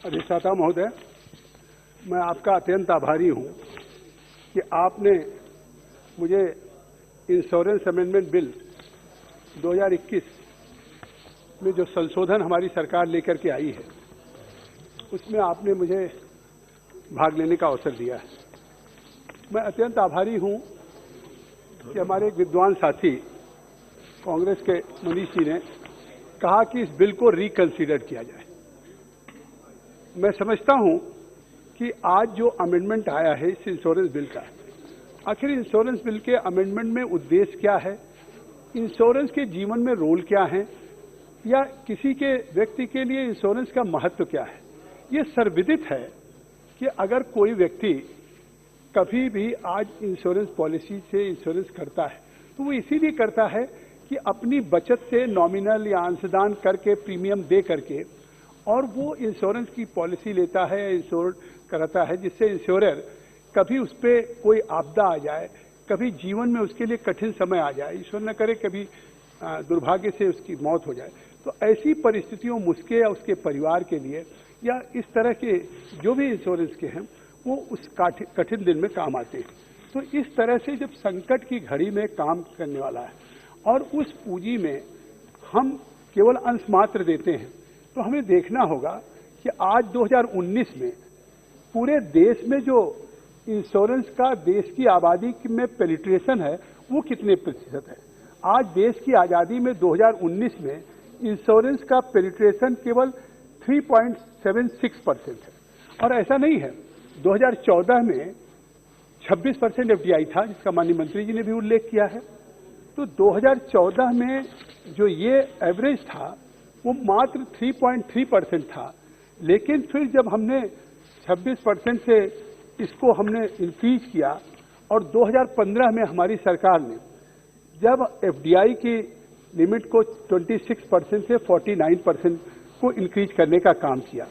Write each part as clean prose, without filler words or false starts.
अधिष्ठाता महोदय, मैं आपका अत्यंत आभारी हूं कि आपने मुझे इंश्योरेंस अमेंडमेंट बिल 2021 में जो संशोधन हमारी सरकार लेकर के आई है उसमें आपने मुझे भाग लेने का अवसर दिया है। मैं अत्यंत आभारी हूं कि हमारे एक विद्वान साथी कांग्रेस के मनीष जी ने कहा कि इस बिल को रिकंसीडर किया जाए। मैं समझता हूं कि आज जो अमेंडमेंट आया है इस इंश्योरेंस बिल का, आखिर इंश्योरेंस बिल के अमेंडमेंट में उद्देश्य क्या है, इंश्योरेंस के जीवन में रोल क्या है, या किसी के व्यक्ति के लिए इंश्योरेंस का महत्व क्या है। ये सर्वविदित है कि अगर कोई व्यक्ति कभी भी आज इंश्योरेंस पॉलिसी से इंश्योरेंस करता है तो वो इसीलिए करता है कि अपनी बचत से नॉमिनल या अंशदान करके प्रीमियम दे करके और वो इंश्योरेंस की पॉलिसी लेता है, इंश्योर कराता है, जिससे इंश्योरर कभी उस पर कोई आपदा आ जाए, कभी जीवन में उसके लिए कठिन समय आ जाए, ईश्वर न करे कभी दुर्भाग्य से उसकी मौत हो जाए, तो ऐसी परिस्थितियों में उसके या उसके परिवार के लिए या इस तरह के जो भी इंश्योरेंस के हैं वो उस कठिन दिन में काम आते हैं। तो इस तरह से जब संकट की घड़ी में काम करने वाला है और उस पूंजी में हम केवल अंश मात्र देते हैं, तो हमें देखना होगा कि आज 2019 में पूरे देश में जो इंश्योरेंस का देश की आबादी में पेनिट्रेशन है वो कितने प्रतिशत है। आज देश की आज़ादी में 2019 में इंश्योरेंस का पेनिट्रेशन केवल 3.76% है, और ऐसा नहीं है। 2014 में 26% एफडीआई था, जिसका माननीय मंत्री जी ने भी उल्लेख किया है। तो 2014 में जो ये एवरेज था वो मात्र 3.3% था, लेकिन फिर जब हमने 26% से इसको हमने इंक्रीज किया और 2015 में हमारी सरकार ने जब एफडीआई की लिमिट को 26% से 49% को इंक्रीज करने का काम किया,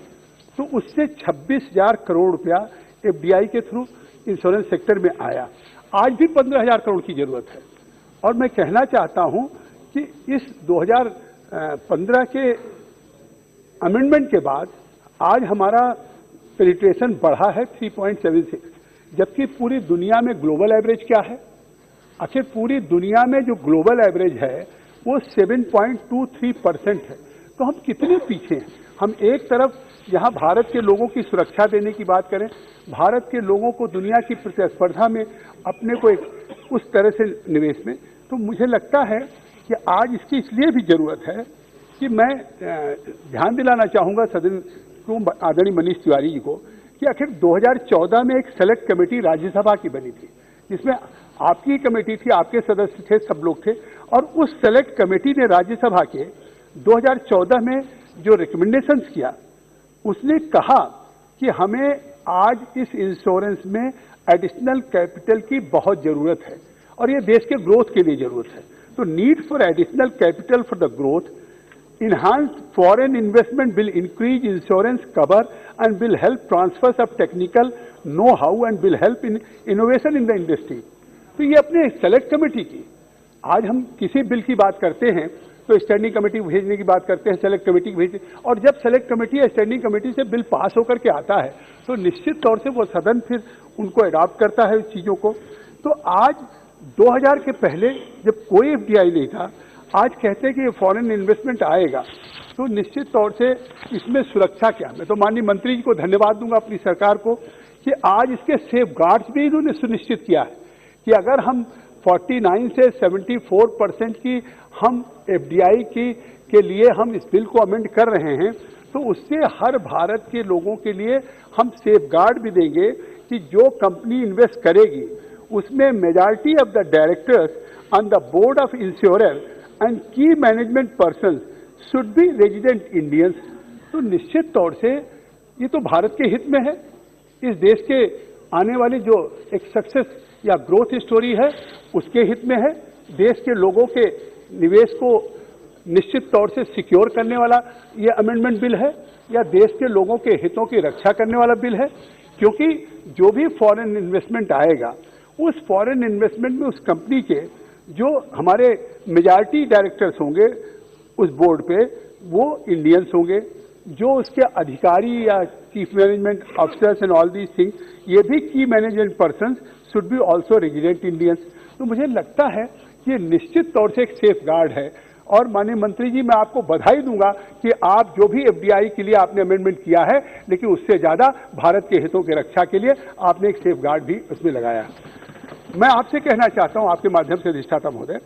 तो उससे 26,000 करोड़ रुपया एफडीआई के थ्रू इंश्योरेंस सेक्टर में आया। आज भी 15,000 करोड़ की जरूरत है, और मैं कहना चाहता हूं कि इस 2015 के अमेंडमेंट के बाद आज हमारा पेनिट्रेशन बढ़ा है 3.76, जबकि पूरी दुनिया में ग्लोबल एवरेज क्या है। आखिर पूरी दुनिया में जो ग्लोबल एवरेज है वो 7.23% है। तो हम कितने पीछे हैं। हम एक तरफ यहाँ भारत के लोगों की सुरक्षा देने की बात करें, भारत के लोगों को दुनिया की प्रतिस्पर्धा में अपने को एक उस तरह से निवेश में, तो मुझे लगता है कि आज इसकी इसलिए भी जरूरत है कि मैं ध्यान दिलाना चाहूंगा सदन को, आदरणीय मनीष तिवारी जी को, कि आखिर 2014 में एक सेलेक्ट कमेटी राज्यसभा की बनी थी, जिसमें आपकी कमेटी थी, आपके सदस्य थे, सब लोग थे, और उस सेलेक्ट कमेटी ने राज्यसभा के 2014 में जो रिकमेंडेशंस किया, उसने कहा कि हमें आज इस इंश्योरेंस में एडिशनल कैपिटल की बहुत जरूरत है और ये देश के ग्रोथ के लिए जरूरत है। तो need for additional capital for the growth, enhanced foreign investment will increase insurance cover and will help transfers of technical know-how and will help in innovation in the industry। तो ये अपने सेलेक्ट कमेटी की, आज हम किसी bill की बात करते हैं तो स्टैंडिंग कमेटी भेजने की बात करते हैं, सेलेक्ट कमेटी भेजने, और जब सेलेक्ट कमेटी या स्टैंडिंग कमेटी से बिल पास होकर के आता है तो निश्चित तौर से वो सदन फिर उनको अडॉप्ट करता है उस चीजों को। तो आज 2000 के पहले जब कोई एफडीआई नहीं था, आज कहते हैं कि ये फॉरेन इन्वेस्टमेंट आएगा, तो निश्चित तौर से इसमें सुरक्षा क्या। मैं तो माननीय मंत्री जी को धन्यवाद दूंगा, अपनी सरकार को, कि आज इसके सेफ गार्ड्स भी इन्होंने सुनिश्चित किया है कि अगर हम 49 से 74% की हम एफडीआई के लिए हम इस बिल को अमेंड कर रहे हैं, तो उससे हर भारत के लोगों के लिए हम सेफ गार्ड भी देंगे कि जो कंपनी इन्वेस्ट करेगी उसमें majority of the directors on the board of insurer and की management person should be resident Indians. तो निश्चित तौर से ये तो भारत के हित में है, इस देश के आने वाली जो एक सक्सेस या ग्रोथ स्टोरी है उसके हित में है, देश के लोगों के निवेश को निश्चित तौर से सिक्योर करने वाला ये अमेंडमेंट बिल है, या देश के लोगों के हितों की रक्षा करने वाला बिल है। क्योंकि जो भी फॉरेन इन्वेस्टमेंट आएगा, उस फॉरेन इन्वेस्टमेंट में उस कंपनी के जो हमारे मेजॉरिटी डायरेक्टर्स होंगे उस बोर्ड पे, वो इंडियंस होंगे, जो उसके अधिकारी या chief management officers and all these things, ये भी की management person should B also resident Indians. तो मुझे लगता है कि निश्चित तौर से एक सेफ गार्ड है। और माननीय मंत्री जी, मैं आपको बधाई दूंगा कि आप जो भी एफडीआई के लिए आपने अमेंडमेंट किया है, लेकिन उससे ज्यादा भारत के हितों की रक्षा के लिए आपने एक सेफ गार्ड भी उसमें लगाया। मैं आपसे कहना चाहता हूं, आपके माध्यम से अधिष्ठाता महोदय,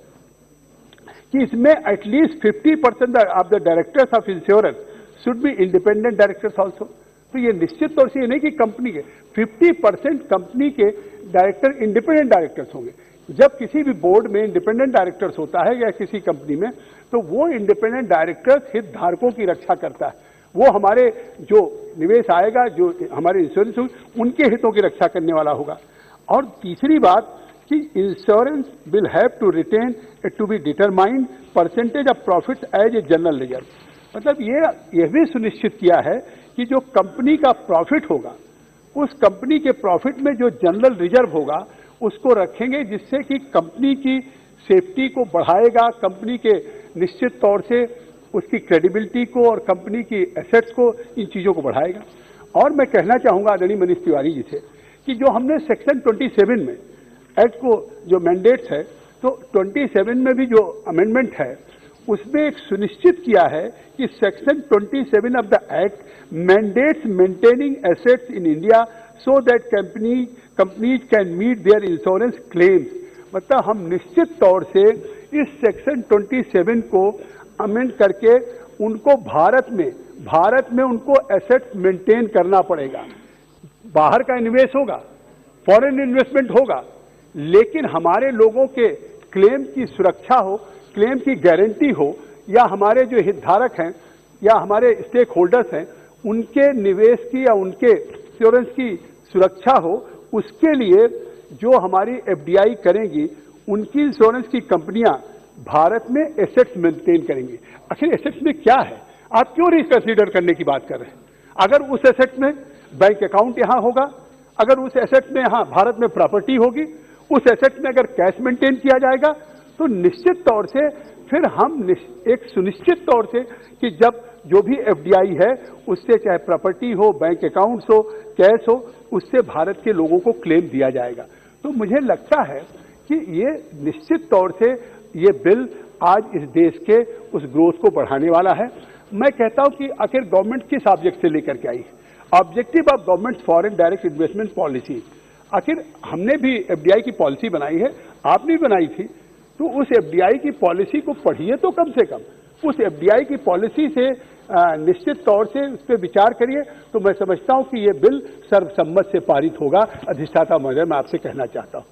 कि इसमें at least 50% of the directors of insurance should be independent directors also. तो ये निश्चित तौर से ये नहीं कि कंपनी के 50% कंपनी के डायरेक्टर इंडिपेंडेंट डायरेक्टर्स होंगे। जब किसी भी बोर्ड में इंडिपेंडेंट डायरेक्टर्स होता है या किसी कंपनी में, तो वो इंडिपेंडेंट डायरेक्टर्स हितधारकों की रक्षा करता है। वो हमारे जो निवेश आएगा, जो हमारे इंश्योरेंस होगी, उनके हितों की रक्षा करने वाला होगा। और तीसरी बात कि insurance will have to retain to be determined percentage of profits as a general reserve. मतलब ये भी सुनिश्चित किया है कि जो कंपनी का प्रॉफिट होगा, उस कंपनी के प्रॉफिट में जो जनरल रिजर्व होगा उसको रखेंगे, जिससे कि कंपनी की सेफ्टी को बढ़ाएगा, कंपनी के निश्चित तौर से उसकी क्रेडिबिलिटी को और कंपनी की एसेट्स को, इन चीजों को बढ़ाएगा। और मैं कहना चाहूंगा आदरणीय मनीष तिवारी जी से कि जो हमने सेक्शन 27 में एक्ट को जो मैंडेट्स है, तो 27 में भी जो अमेंडमेंट है उसमें एक सुनिश्चित किया है कि section 27 of the act mandates maintaining assets in India so that companies can meet their insurance claims. मतलब हम निश्चित तौर से इस सेक्शन 27 को अमेंड करके उनको भारत में उनको एसेट्स मेंटेन करना पड़ेगा। बाहर का निवेश होगा, फॉरेन इन्वेस्टमेंट होगा, लेकिन हमारे लोगों के क्लेम की सुरक्षा हो, क्लेम की गारंटी हो, या हमारे जो हितधारक हैं या हमारे स्टेक होल्डर्स हैं उनके निवेश की या उनके इंश्योरेंस की सुरक्षा हो, उसके लिए जो हमारी एफडीआई करेंगी, उनकी इंश्योरेंस की कंपनियां भारत में एसेट्स मेंटेन करेंगी। आखिर एसेट्स में क्या है? आप क्यों रिकंसीडर करने की बात कर रहे हैं? अगर उस एसेट में बैंक अकाउंट यहां होगा, अगर उस एसेट में यहां भारत में प्रॉपर्टी होगी, उस एसेट में अगर कैश मेंटेन किया जाएगा, तो निश्चित तौर से फिर हम एक सुनिश्चित तौर से कि जब जो भी एफडीआई है उससे चाहे प्रॉपर्टी हो, बैंक अकाउंट्स हो, कैश हो, उससे भारत के लोगों को क्लेम दिया जाएगा। तो मुझे लगता है कि ये निश्चित तौर से ये बिल आज इस देश के उस ग्रोथ को बढ़ाने वाला है। मैं कहता हूं कि आखिर गवर्नमेंट किस ऑब्जेक्ट से लेकर के आई है? Objective of government foreign direct investment policy. आखिर हमने भी एफडीआई की पॉलिसी बनाई है, आपने भी बनाई थी, तो उस एफडीआई की पॉलिसी को पढ़िए तो कम से कम। उस एफडीआई की पॉलिसी से निश्चित तौर से उस पर विचार करिए, तो मैं समझता हूं कि ये बिल सर्वसम्मत से पारित होगा। अधिष्ठाता महोदय, मैं आपसे कहना चाहता हूं,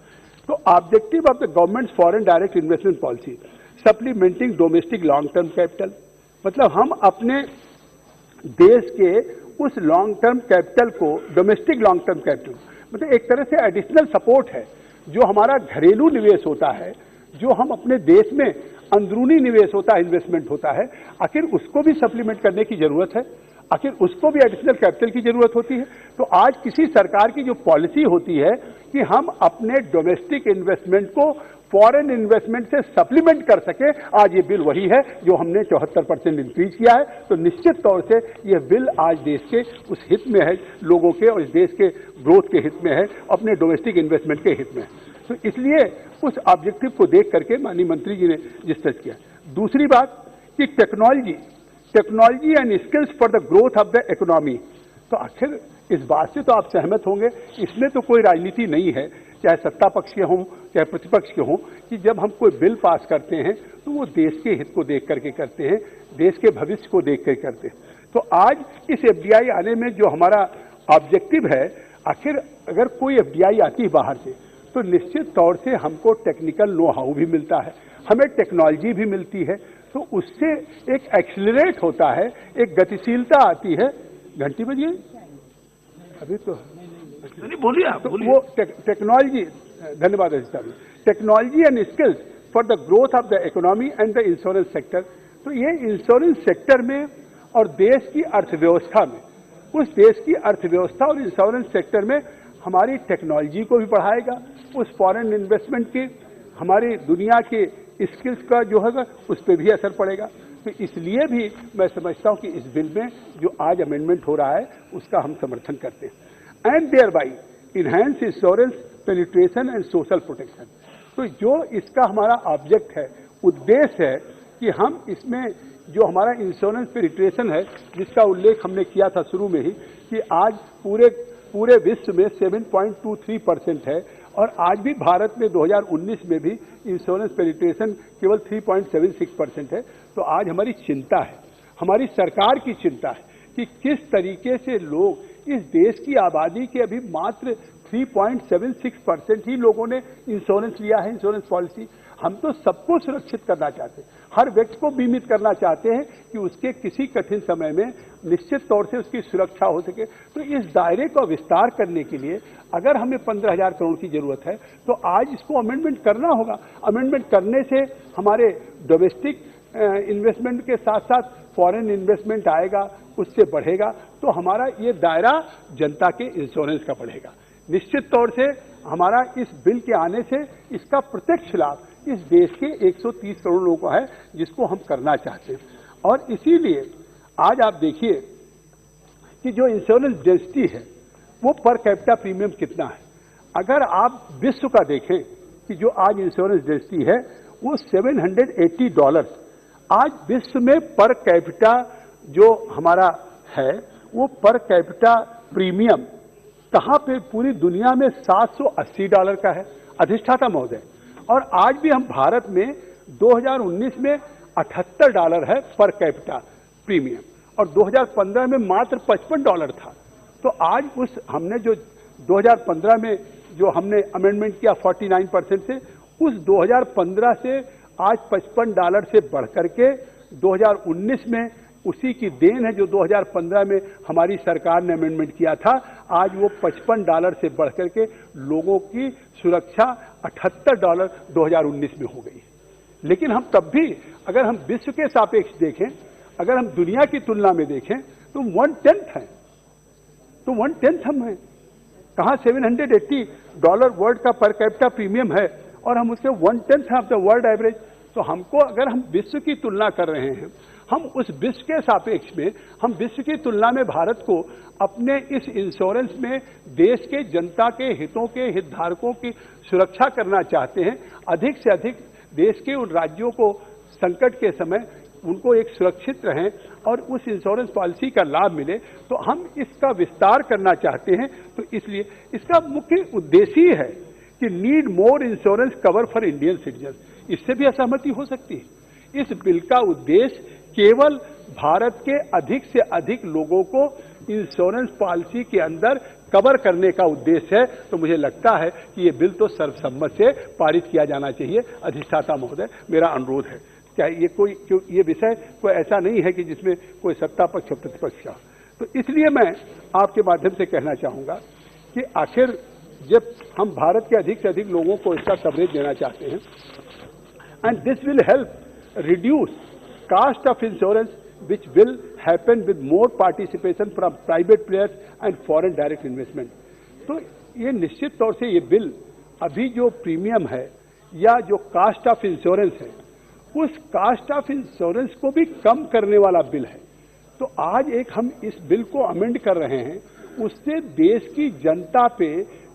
तो objective of the government foreign direct investment policy supplementing domestic long term capital. मतलब हम अपने देश के उस लॉन्ग टर्म कैपिटल को, डोमेस्टिक लॉन्ग टर्म कैपिटल, मतलब एक तरह से एडिशनल सपोर्ट है। जो हमारा घरेलू निवेश होता है, जो हम अपने देश में अंदरूनी निवेश होता है, इन्वेस्टमेंट होता है, आखिर उसको भी सप्लीमेंट करने की जरूरत है, आखिर उसको भी एडिशनल कैपिटल की जरूरत होती है। तो आज किसी सरकार की जो पॉलिसी होती है कि हम अपने डोमेस्टिक इन्वेस्टमेंट को फॉरेन इन्वेस्टमेंट से सप्लीमेंट कर सके, आज ये बिल वही है जो हमने 74% इंक्रीज किया है। तो निश्चित तौर से यह बिल आज देश के उस हित में है, लोगों के और इस देश के ग्रोथ के हित में है, अपने डोमेस्टिक इन्वेस्टमेंट के हित में है। तो इसलिए उस ऑब्जेक्टिव को देख करके माननीय मंत्री जी ने डिस्कस किया। दूसरी बात कि technology and skills for the growth of the economy. तो आखिर इस बात से तो आप सहमत होंगे, इसमें तो कोई राजनीति नहीं है, चाहे सत्ता पक्ष के हों चाहे प्रतिपक्ष के हों, कि जब हम कोई बिल पास करते हैं तो वो देश के हित को देख करके करते हैं, देश के भविष्य को देख कर करते हैं। तो आज इस एफडीआई आने में जो हमारा ऑब्जेक्टिव है, आखिर अगर कोई एफडीआई आती है बाहर से, तो निश्चित तौर से हमको टेक्निकल नो हाउ भी मिलता है, हमें टेक्नोलॉजी भी मिलती है, तो उससे एक एक्सिलरेट होता है, एक गतिशीलता आती है। घंटी बजिए अभी तो बोलिए आप, तो वो टेक्नोलॉजी, धन्यवाद साहब, technology and skills for the growth of the economy and the insurance sector. तो ये इंश्योरेंस सेक्टर में और देश की अर्थव्यवस्था में, उस देश की अर्थव्यवस्था और इंश्योरेंस सेक्टर में हमारी टेक्नोलॉजी को भी बढ़ाएगा, उस फॉरेन इन्वेस्टमेंट की, हमारी दुनिया के स्किल्स का जो है उस पर भी असर पड़ेगा। तो इसलिए भी मैं समझता हूं कि इस बिल में जो आज अमेंडमेंट हो रहा है उसका हम समर्थन करते हैं। And thereby enhance insurance penetration and social protection. तो जो इसका हमारा ऑब्जेक्ट है, उद्देश्य है कि हम इसमें जो हमारा इंश्योरेंस पेनिट्रेशन है, जिसका उल्लेख हमने किया था शुरू में ही कि आज पूरे विश्व में 7.23% है और आज भी भारत में 2019 में भी इंश्योरेंस पेनिट्रेशन केवल 3.76% है। तो आज हमारी चिंता है, हमारी सरकार की चिंता है कि किस तरीके से लोग इस देश की आबादी के अभी मात्र 3.76% ही लोगों ने इंश्योरेंस लिया है, इंश्योरेंस पॉलिसी। हम तो सबको सुरक्षित करना चाहते हैं, हर व्यक्ति को बीमित करना चाहते हैं कि उसके किसी कठिन समय में निश्चित तौर से उसकी सुरक्षा हो सके। तो इस दायरे का विस्तार करने के लिए अगर हमें 15,000 करोड़ की जरूरत है तो आज इसको अमेंडमेंट करना होगा। अमेंडमेंट करने से हमारे डोमेस्टिक इन्वेस्टमेंट के साथ साथ फॉरेन इन्वेस्टमेंट आएगा, उससे बढ़ेगा, तो हमारा ये दायरा जनता के इंश्योरेंस का बढ़ेगा। निश्चित तौर से हमारा इस बिल के आने से इसका प्रत्यक्ष लाभ इस देश के 130 करोड़ लोगों को है, जिसको हम करना चाहते हैं। और इसीलिए आज आप देखिए कि जो इंश्योरेंस डेंसिटी है वो पर कैपिटा प्रीमियम कितना है। अगर आप विश्व का देखें कि जो आज इंश्योरेंस डेंसिटी है वो $780 आज विश्व में पर कैपिटा जो हमारा है वो पर कैपिटा प्रीमियम कहां पे पूरी दुनिया में $780 का है अधिष्ठाता महोदय। और आज भी हम भारत में 2019 में $78 है पर कैपिटा प्रीमियम और 2015 में मात्र $55 था। तो आज उस हमने जो 2015 में जो हमने अमेंडमेंट किया 49% से, उस 2015 से आज $55 से बढ़कर के 2019 में उसी की देन है जो 2015 में हमारी सरकार ने अमेंडमेंट किया था। आज वो $55 से बढ़कर के लोगों की सुरक्षा $78 2019 में हो गई। लेकिन हम तब भी अगर हम विश्व के सापेक्ष देखें, अगर हम दुनिया की तुलना में देखें तो 1/10 है, तो 1/10 हम हैं। कहाँ $780 वर्ल्ड का पर कैपिटा प्रीमियम है और हम उससे 1/10 ऑफ द वर्ल्ड एवरेज। तो हमको अगर हम विश्व की तुलना कर रहे हैं, हम उस विश्व के सापेक्ष में हम विश्व की तुलना में भारत को अपने इस इंश्योरेंस में देश के जनता के हितों के हितधारकों की सुरक्षा करना चाहते हैं। अधिक से अधिक देश के उन राज्यों को संकट के समय उनको एक सुरक्षित रहें और उस इंश्योरेंस पॉलिसी का लाभ मिले, तो हम इसका विस्तार करना चाहते हैं। तो इसलिए इसका मुख्य उद्देश्य ही है कि need more insurance cover for Indian citizen. इससे भी असहमति हो सकती है। इस बिल का उद्देश्य केवल भारत के अधिक से अधिक लोगों को इंश्योरेंस पॉलिसी के अंदर कवर करने का उद्देश्य है। तो मुझे लगता है कि ये बिल तो सर्वसम्मत से पारित किया जाना चाहिए। अधिष्ठाता महोदय, मेरा अनुरोध है, क्या ये विषय कोई ऐसा नहीं है कि जिसमें कोई सत्ता पक्ष और प्रतिपक्ष का। तो इसलिए मैं आपके माध्यम से कहना चाहूंगा कि आखिर जब हम भारत के अधिक से अधिक लोगों को इसका कवरेज देना चाहते हैं, and this will help reduce cost of insurance which will happen with more participation from private players and foreign direct investment। तो ये निश्चित तौर से ये बिल अभी जो प्रीमियम है या जो कास्ट ऑफ इंश्योरेंस है, उस कास्ट ऑफ इंश्योरेंस को भी कम करने वाला बिल है। तो आज एक हम इस बिल को अमेंड कर रहे हैं, उससे देश की जनता पे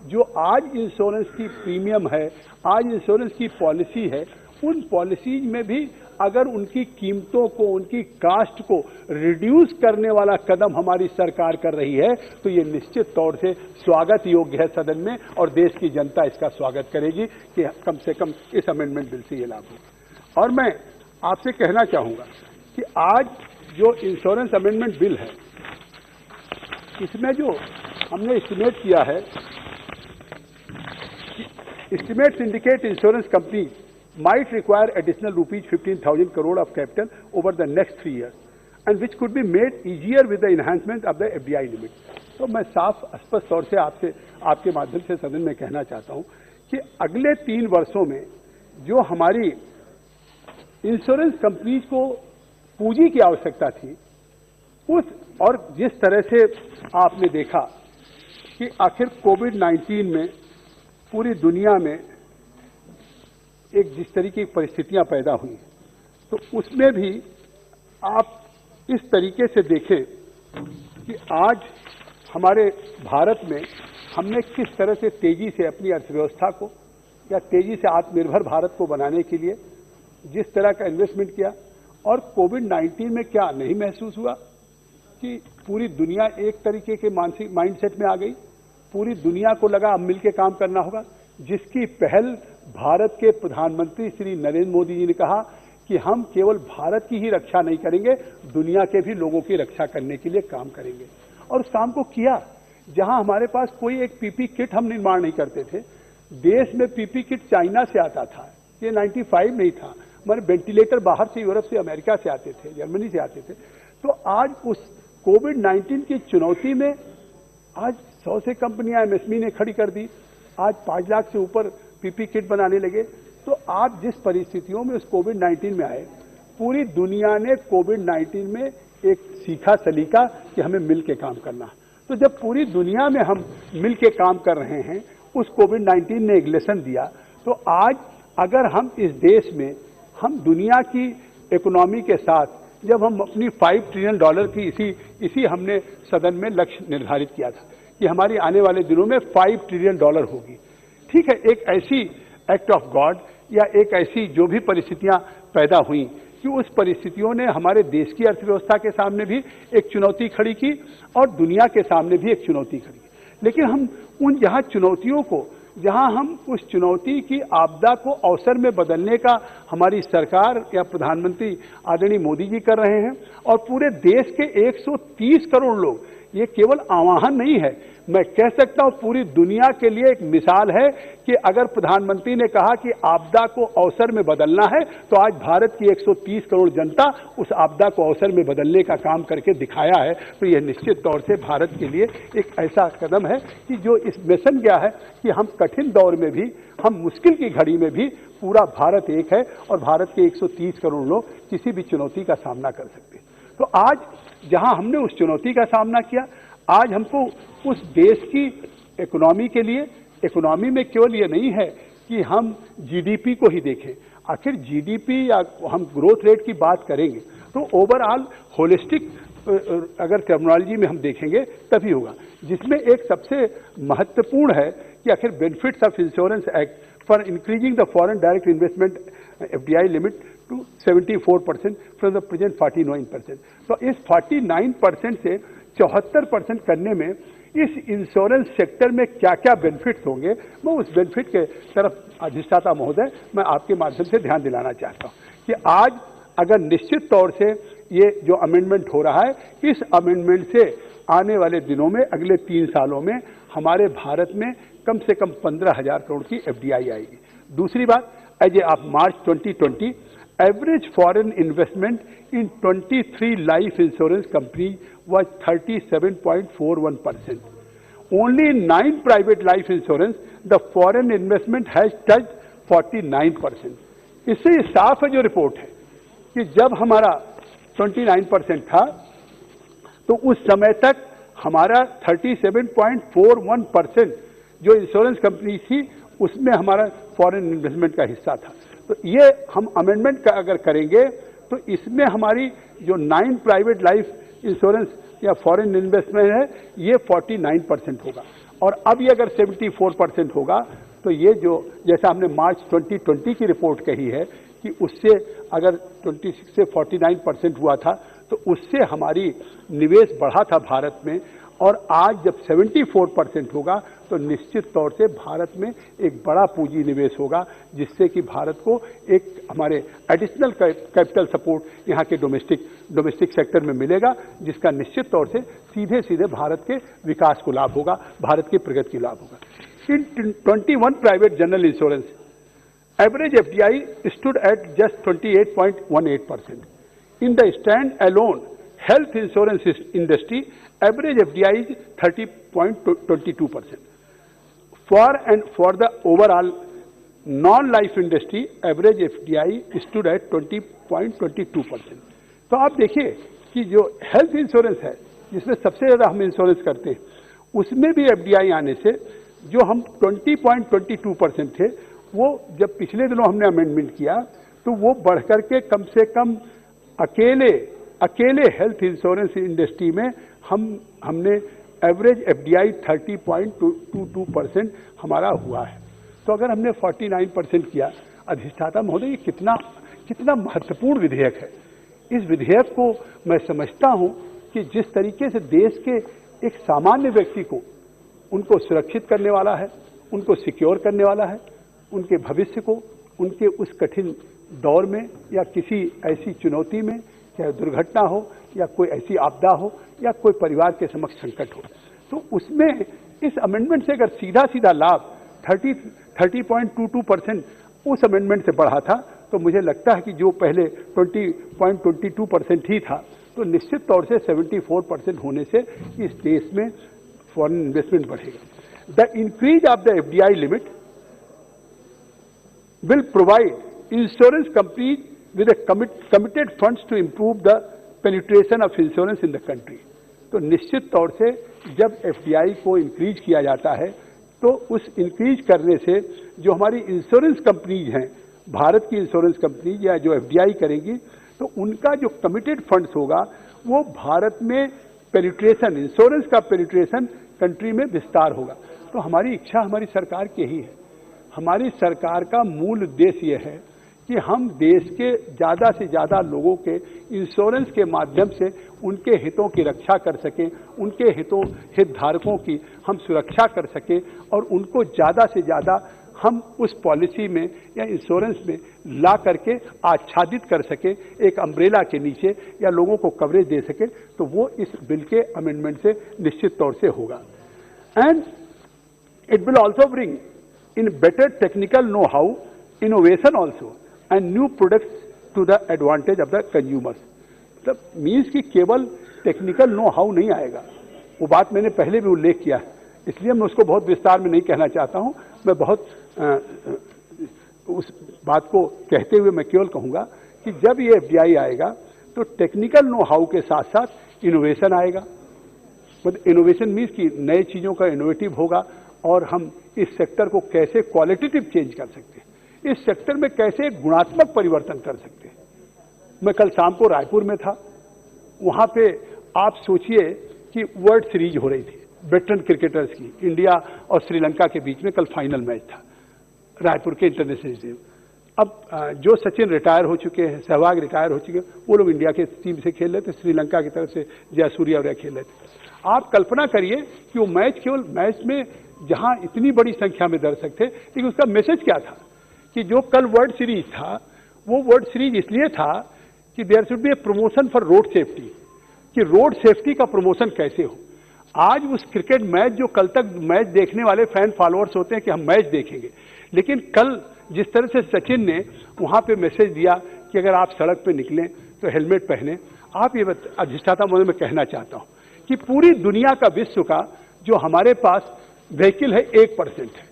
जो आज इंश्योरेंस की प्रीमियम है, आज इंश्योरेंस की पॉलिसी है, उन पॉलिसीज में भी अगर उनकी कीमतों को, उनकी कास्ट को रिड्यूस करने वाला कदम हमारी सरकार कर रही है, तो ये निश्चित तौर से स्वागत योग्य है सदन में और देश की जनता इसका स्वागत करेगी कि कम से कम इस अमेंडमेंट बिल से ये लाभ हो। और मैं आपसे कहना चाहूंगा कि आज जो इंश्योरेंस अमेंडमेंट बिल है, इसमें जो हमने एस्टिमेट किया है, estimates indicate insurance company might require additional rupees 15,000 crore of capital over the next 3 years, and which could be made easier with the enhancement of the FDI limit। तो मैं साफ स्पष्ट तौर से आपके माध्यम से सदन में कहना चाहता हूं कि अगले 3 वर्षों में जो हमारी इंश्योरेंस कंपनीज को पूंजी की आवश्यकता थी, उस और जिस तरह से आपने देखा कि आखिर कोविड-19 में पूरी दुनिया में एक जिस तरीके की परिस्थितियां पैदा हुई, तो उसमें भी आप इस तरीके से देखें कि आज हमारे भारत में हमने किस तरह से तेजी से अपनी अर्थव्यवस्था को या तेजी से आत्मनिर्भर भारत को बनाने के लिए जिस तरह का इन्वेस्टमेंट किया, और कोविड-19 में क्या नहीं महसूस हुआ कि पूरी दुनिया एक तरीके के मानसिक माइंडसेट में आ गई। पूरी दुनिया को लगा अब मिलकर काम करना होगा, जिसकी पहल भारत के प्रधानमंत्री श्री नरेंद्र मोदी जी ने कहा कि हम केवल भारत की ही रक्षा नहीं करेंगे, दुनिया के भी लोगों की रक्षा करने के लिए काम करेंगे। और उस काम को किया। जहां हमारे पास कोई एक पीपी किट हम निर्माण नहीं करते थे, देश में पीपी किट चाइना से आता था, ये 95 नहीं था। हमारे वेंटिलेटर बाहर से, यूरोप से, अमेरिका से आते थे, जर्मनी से आते थे। तो आज उस कोविड-19 की चुनौती में आज 100 से कंपनियां एमएसएमई ने खड़ी कर दी। आज 5 लाख से ऊपर पीपी किट बनाने लगे। तो आप जिस परिस्थितियों में उस कोविड-19 में आए, पूरी दुनिया ने कोविड-19 में एक सीखा सलीका कि हमें मिल के काम करना। तो जब पूरी दुनिया में हम मिल के काम कर रहे हैं, उस कोविड-19 ने एक लेसन दिया। तो आज अगर हम इस देश में, हम दुनिया की इकोनॉमी के साथ, जब हम अपनी $5 ट्रिलियन की इसी हमने सदन में लक्ष्य निर्धारित किया था कि हमारी आने वाले दिनों में $5 ट्रिलियन होगी। ठीक है, एक ऐसी एक्ट ऑफ गॉड या एक ऐसी जो भी परिस्थितियां पैदा हुई कि उस परिस्थितियों ने हमारे देश की अर्थव्यवस्था के सामने भी एक चुनौती खड़ी की और दुनिया के सामने भी एक चुनौती खड़ी की। लेकिन हम उन जहां चुनौतियों को, जहां हम उस चुनौती की आपदा को अवसर में बदलने का हमारी सरकार या प्रधानमंत्री आदरणीय मोदी जी कर रहे हैं, और पूरे देश के 130 करोड़ लोग, ये केवल आह्वान नहीं है, मैं कह सकता हूं पूरी दुनिया के लिए एक मिसाल है कि अगर प्रधानमंत्री ने कहा कि आपदा को अवसर में बदलना है, तो आज भारत की 130 करोड़ जनता उस आपदा को अवसर में बदलने का काम करके दिखाया है। तो यह निश्चित तौर से भारत के लिए एक ऐसा कदम है कि जो इस मिशन गया है कि हम कठिन दौर में भी, हम मुश्किल की घड़ी में भी, पूरा भारत एक है और भारत के 130 करोड़ लोग किसी भी चुनौती का सामना कर सकते हैं। तो आज जहां हमने उस चुनौती का सामना किया, आज हमको उस देश की इकोनॉमी के लिए, इकोनॉमी में केवल ये नहीं है कि हम जीडीपी को ही देखें। आखिर जीडीपी या हम ग्रोथ रेट की बात करेंगे तो ओवरऑल होलिस्टिक अगर टर्मिनोलॉजी में हम देखेंगे तभी होगा, जिसमें एक सबसे महत्वपूर्ण है कि आखिर benefits of insurance act for increasing the foreign direct investment FDI limit to 74% from the present 49%। तो इस 49% से 74% करने में इस इंश्योरेंस सेक्टर में क्या क्या बेनिफिट्स होंगे, मैं उस बेनिफिट के तरफ अधिष्ठाता महोदय मैं आपके माध्यम से ध्यान दिलाना चाहता हूं कि आज अगर निश्चित तौर से ये जो अमेंडमेंट हो रहा है, इस अमेंडमेंट से आने वाले दिनों में, अगले 3 सालों में हमारे भारत में कम से कम 15,000 करोड़ की एफडीआई आएगी। दूसरी बात, as of March 2020 average foreign investment in 23 life insurance company was 37.41%. Only in 9 private life insurance, the foreign investment has touched 49%. इससे ये साफ है जो रिपोर्ट है कि जब हमारा 29% था, तो उस समय तक हमारा 37.41% जो इंश्योरेंस कंपनी थी, उसमें हमारा फॉरेन इन्वेस्टमेंट का हिस्सा था। तो ये हम अमेंडमेंट का अगर करेंगे तो इसमें हमारी जो 9 प्राइवेट लाइफ इंश्योरेंस या फॉरेन इन्वेस्टमेंट है, ये 49% होगा। और अब ये अगर 74% होगा, तो ये जो जैसा हमने मार्च 2020 की रिपोर्ट कही है कि उससे अगर 26 से 49% हुआ था, तो उससे हमारी निवेश बढ़ा था भारत में, और आज जब 74% होगा तो निश्चित तौर से भारत में एक बड़ा पूंजी निवेश होगा, जिससे कि भारत को एक हमारे एडिशनल कैपिटल सपोर्ट यहाँ के डोमेस्टिक सेक्टर में मिलेगा, जिसका निश्चित तौर से सीधे सीधे भारत के विकास को लाभ होगा, भारत की प्रगति को लाभ होगा। इन 21 private general insurance average FDI stood at just 28.18%. In the stand alone health insurance industry, average FDI is 30.22%. For the overall non-life industry, average FDI stood at 20.22%. तो आप देखिए कि जो हेल्थ इंश्योरेंस है, जिसमें सबसे ज़्यादा हम इंश्योरेंस करते हैं, उसमें भी एफडीआई आने से जो हम 20.22% थे, वो जब पिछले दिनों हमने अमेंडमेंट किया तो वो बढ़कर के कम से कम अकेले अकेले हेल्थ इंश्योरेंस इंडस्ट्री में हमने एवरेज एफडीआई 30.22% हमारा हुआ है। तो अगर हमने 49% किया, अधिष्ठाता महोदय, ये कितना महत्वपूर्ण विधेयक है। इस विधेयक को मैं समझता हूं कि जिस तरीके से देश के एक सामान्य व्यक्ति को उनको सुरक्षित करने वाला है, उनको सिक्योर करने वाला है, उनके भविष्य को, उनके उस कठिन दौर में या किसी ऐसी चुनौती में, चाहे दुर्घटना हो या कोई ऐसी आपदा हो या कोई परिवार के समक्ष संकट हो, तो उसमें इस अमेंडमेंट से अगर सीधा सीधा लाभ 30.22% उस अमेंडमेंट से बढ़ा था, तो मुझे लगता है कि जो पहले 20.22% ही था, तो निश्चित तौर से 74% होने से इस देश में फॉरेन इन्वेस्टमेंट बढ़ेगा। The increase of the FDI limit will provide insurance companies with a committed funds to improve the penetration of insurance in the country। तो निश्चित तौर से जब एफडीआई को इंक्रीज किया जाता है, तो उस इंक्रीज करने से जो हमारी इंश्योरेंस कंपनीज हैं, भारत की इंश्योरेंस कंपनीज या जो एफडीआई करेंगी, तो उनका जो कमिटेड फंड्स होगा वो भारत में पेनिट्रेशन, इंश्योरेंस का पेनिट्रेशन कंट्री में विस्तार होगा। तो हमारी इच्छा हमारी सरकार की ही है। हमारी सरकार का मूल उद्देश्य यह है कि हम देश के ज़्यादा से ज़्यादा लोगों के इंश्योरेंस के माध्यम से उनके हितों की रक्षा कर सकें, उनके हितधारकों की हम सुरक्षा कर सकें और उनको ज़्यादा से ज़्यादा हम उस पॉलिसी में या इंश्योरेंस में ला करके आच्छादित कर सकें, एक अम्ब्रेला के नीचे, या लोगों को कवरेज दे सकें। तो वो इस बिल के अमेंडमेंट से निश्चित तौर से होगा। And it will also bring in better technical know-how, innovation also, and new products to the advantage of the consumers। मतलब मीन्स कि केवल टेक्निकल नो हाउ नहीं आएगा, वो बात मैंने पहले भी उल्लेख किया है, इसलिए मैं उसको बहुत विस्तार में नहीं कहना चाहता हूं। मैं बहुत उस बात को कहते हुए मैं केवल कहूंगा कि जब ये एफडीआई आएगा तो टेक्निकल नो हाउ के साथ साथ इनोवेशन आएगा। मतलब इनोवेशन मीन्स कि नए चीज़ों का इनोवेटिव होगा और हम इस सेक्टर को कैसे क्वालिटेटिव चेंज कर सकते हैं, इस सेक्टर में कैसे गुणात्मक परिवर्तन कर सकते हैं। मैं कल शाम को रायपुर में था, वहां पे आप सोचिए कि वर्ल्ड सीरीज हो रही थी वेटरन क्रिकेटर्स की, इंडिया और श्रीलंका के बीच में कल फाइनल मैच था रायपुर के इंटरनेशनल स्टेडियम। अब जो सचिन रिटायर हो चुके हैं, सहवाग रिटायर हो चुके हैं, वो लोग इंडिया के टीम से खेल रहे थे, श्रीलंका की तरफ से जयसूर्या और खेल रहे थे। आप कल्पना करिए कि वो मैच केवल मैच में जहां इतनी बड़ी संख्या में दर्शक थे, लेकिन उसका मैसेज क्या था कि जो कल वर्ल्ड सीरीज था, वो वर्ल्ड सीरीज इसलिए था कि there should be a promotion for road safety, कि रोड सेफ्टी का प्रमोशन कैसे हो। आज उस क्रिकेट मैच, जो कल तक मैच देखने वाले फैन फॉलोअर्स होते हैं कि हम मैच देखेंगे, लेकिन कल जिस तरह से सचिन ने वहां पे मैसेज दिया कि अगर आप सड़क पे निकलें तो हेलमेट पहने। आप ये अधिष्ठाता महोदय मैं कहना चाहता हूं कि पूरी दुनिया का, विश्व का जो हमारे पास व्हीकल है 1% है,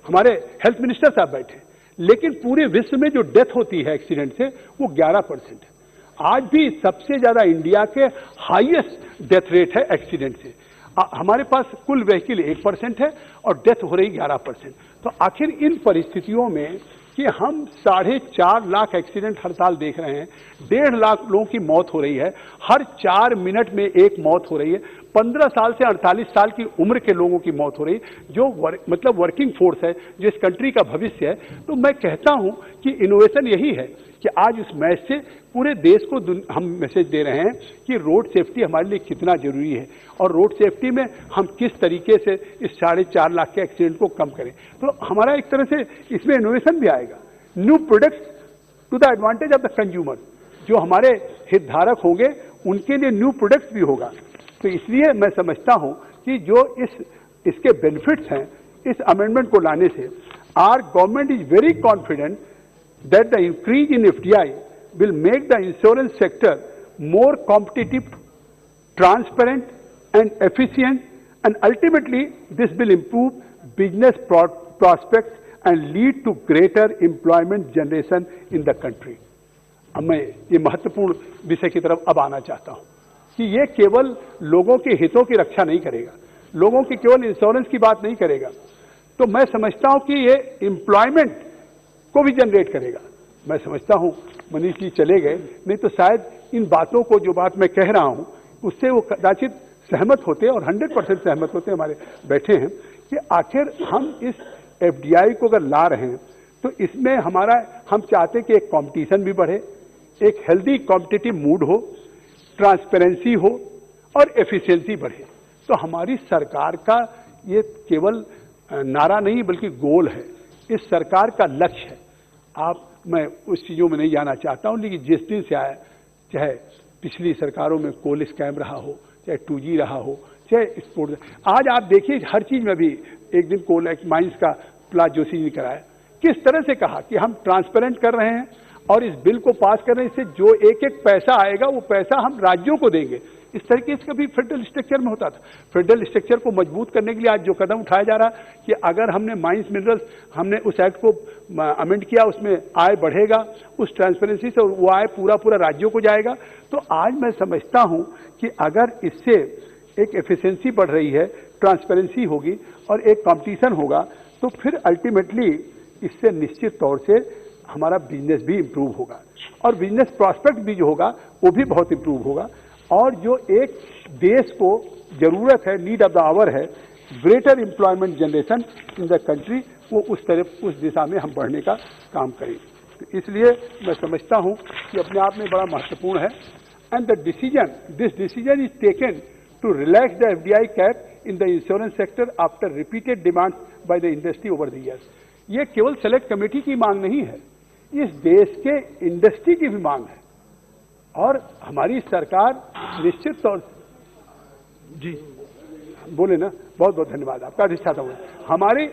हमारे हेल्थ मिनिस्टर साहब बैठे, लेकिन पूरे विश्व में जो डेथ होती है एक्सीडेंट से वो 11% है। आज भी सबसे ज्यादा इंडिया के हाईएस्ट डेथ रेट है एक्सीडेंट से। हमारे पास कुल व्हीकल 1% है और डेथ हो रही 11%। तो आखिर इन परिस्थितियों में कि हम 4.5 लाख एक्सीडेंट हर साल देख रहे हैं, 1.5 लाख लोगों की मौत हो रही है, हर 4 मिनट में एक मौत हो रही है, 15 साल से 48 साल की उम्र के लोगों की मौत हो रही है, जो मतलब वर्किंग फोर्स है, जो इस कंट्री का भविष्य है। तो मैं कहता हूं कि इनोवेशन यही है कि आज उस मैच से पूरे देश को हम मैसेज दे रहे हैं कि रोड सेफ्टी हमारे लिए कितना जरूरी है और रोड सेफ्टी में हम किस तरीके से इस 4.5 लाख के एक्सीडेंट को कम करें। तो हमारा एक तरह से इसमें इनोवेशन भी आएगा, new products to the advantage of the consumer. जो हमारे हितधारक होंगे उनके लिए न्यू प्रोडक्ट्स भी होगा। तो इसलिए मैं समझता हूं कि जो इसके बेनिफिट्स हैं इस अमेंडमेंट को लाने से, our government is very confident that the increase in FDI will make the insurance sector more competitive, transparent and efficient, and ultimately this will improve business prospects and lead to greater employment generation in the country। अब मैं ये महत्वपूर्ण विषय की तरफ अब आना चाहता हूं कि ये केवल लोगों के हितों की रक्षा नहीं करेगा, लोगों की केवल इंश्योरेंस की बात नहीं करेगा, तो मैं समझता हूं कि ये एम्प्लॉयमेंट को भी जनरेट करेगा। मैं समझता हूं मनीष जी चले गए, नहीं तो शायद इन बातों को, जो बात मैं कह रहा हूं, उससे वो कदाचित सहमत होते और 100% सहमत होते, हमारे बैठे हैं, कि आखिर हम इस एफडीआई को अगर ला रहे हैं तो इसमें हम चाहते हैं कि एक कंपटीशन भी बढ़े, एक हेल्दी कॉम्पिटिटिव मूड हो, ट्रांसपेरेंसी हो और एफिशिएंसी बढ़े। तो हमारी सरकार का ये केवल नारा नहीं बल्कि गोल है, इस सरकार का लक्ष्य है। मैं उस चीजों में नहीं जाना चाहता हूं, लेकिन जिस दिन से आया, चाहे पिछली सरकारों में कोल स्कैम रहा हो, चाहे 2G रहा हो, चाहे स्पोर्ट, आज आप देखिए हर चीज में भी, एक दिन कोल माइंस का प्रहलाद जोशी जी ने कराया, किस तरह से कहा कि हम ट्रांसपेरेंट कर रहे हैं और इस बिल को पास कर रहे हैं, इससे जो एक एक पैसा आएगा वो पैसा हम राज्यों को देंगे। इस तरीके से कभी फेडरल स्ट्रक्चर में होता था। फेडरल स्ट्रक्चर को मजबूत करने के लिए आज जो कदम उठाया जा रहा कि अगर हमने माइंस मिनरल्स, हमने उस एक्ट को अमेंड किया, उसमें आय बढ़ेगा, उस ट्रांसपेरेंसी से वो आय पूरा राज्यों को जाएगा। तो आज मैं समझता हूं कि अगर इससे एक एफिशिएंसी बढ़ रही है, ट्रांसपेरेंसी होगी और एक कॉम्पिटिशन होगा, तो फिर अल्टीमेटली इससे निश्चित तौर से हमारा बिजनेस भी इंप्रूव होगा और बिजनेस प्रॉस्पेक्ट भी जो होगा वो भी बहुत इंप्रूव होगा। और जो एक देश को जरूरत है, नीड ऑफ द आवर है, greater employment generation in the country, वो उस दिशा में हम बढ़ने का काम करें। तो इसलिए मैं समझता हूं कि अपने आप में बड़ा महत्वपूर्ण है। And this decision is taken to relax the FDI cap in the insurance sector after repeated demand by the industry over the years. ये केवल सेलेक्ट कमेटी की मांग नहीं है, इस देश के इंडस्ट्री की भी मांग है और हमारी सरकार निश्चित तौर जी बोले ना, बहुत बहुत धन्यवाद आपका, अधिष्ठाता हूं।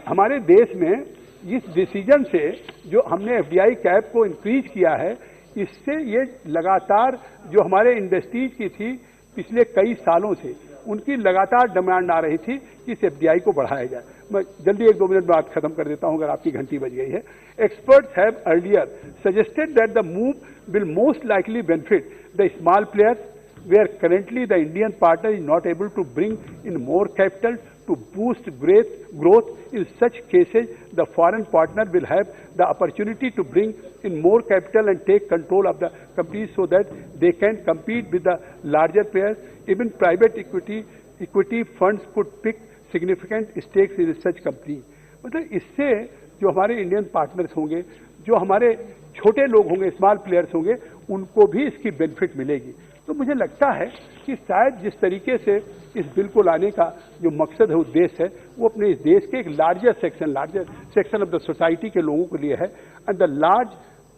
हमारे देश में इस डिसीजन से जो हमने एफडीआई कैप को इंक्रीज किया है, इससे ये लगातार जो हमारे इंडस्ट्रीज की थी पिछले कई सालों से, उनकी लगातार डिमांड आ रही थी कि इस एफडीआई को बढ़ाया जाए। मैं जल्दी 1-2 मिनट बात खत्म कर देता हूं अगर आपकी घंटी बज गई है। Experts have earlier suggested that the move will most likely benefit the small players where currently the Indian partner is not able to bring in more capital to boost growth. In such cases, the foreign partner will have the opportunity to bring in more capital and take control of the companies so that they can compete with the larger players. Even private equity funds could pick significant stakes in such companies. मतलब इससे जो हमारे Indian partners होंगे, जो हमारे छोटे लोग होंगे, स्मॉल प्लेयर्स होंगे, उनको भी इसकी बेनिफिट मिलेगी। तो मुझे लगता है कि शायद जिस तरीके से इस बिल को लाने का जो मकसद है, उद्देश्य है, वो अपने इस देश के एक larger section of the society के लोगों के लिए है। And the large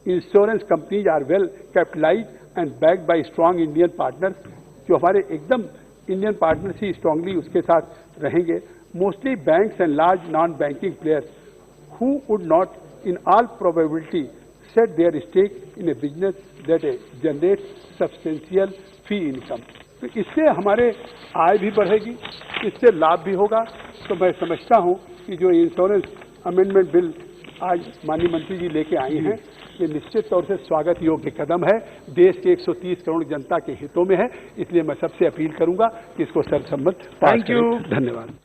insurance companies are well capitalised and backed by strong Indian partners, जो हमारे एकदम इंडियन पार्टनर्स ही स्ट्रांगली उसके साथ रहेंगे। Mostly banks and large non banking players who would not in all probability set their stake in a business that generates substantial fee income. तो इससे हमारे आय भी बढ़ेगी, इससे लाभ भी होगा। तो मैं समझता हूं कि जो इंश्योरेंस अमेंडमेंट बिल आज माननीय मंत्री जी लेके आई हैं, ये निश्चित तौर से स्वागत योग्य कदम है, देश के 130 करोड़ जनता के हितों में है। इसलिए मैं सबसे अपील करूंगा कि इसको सर्वसम्मत पास करें। धन्यवाद।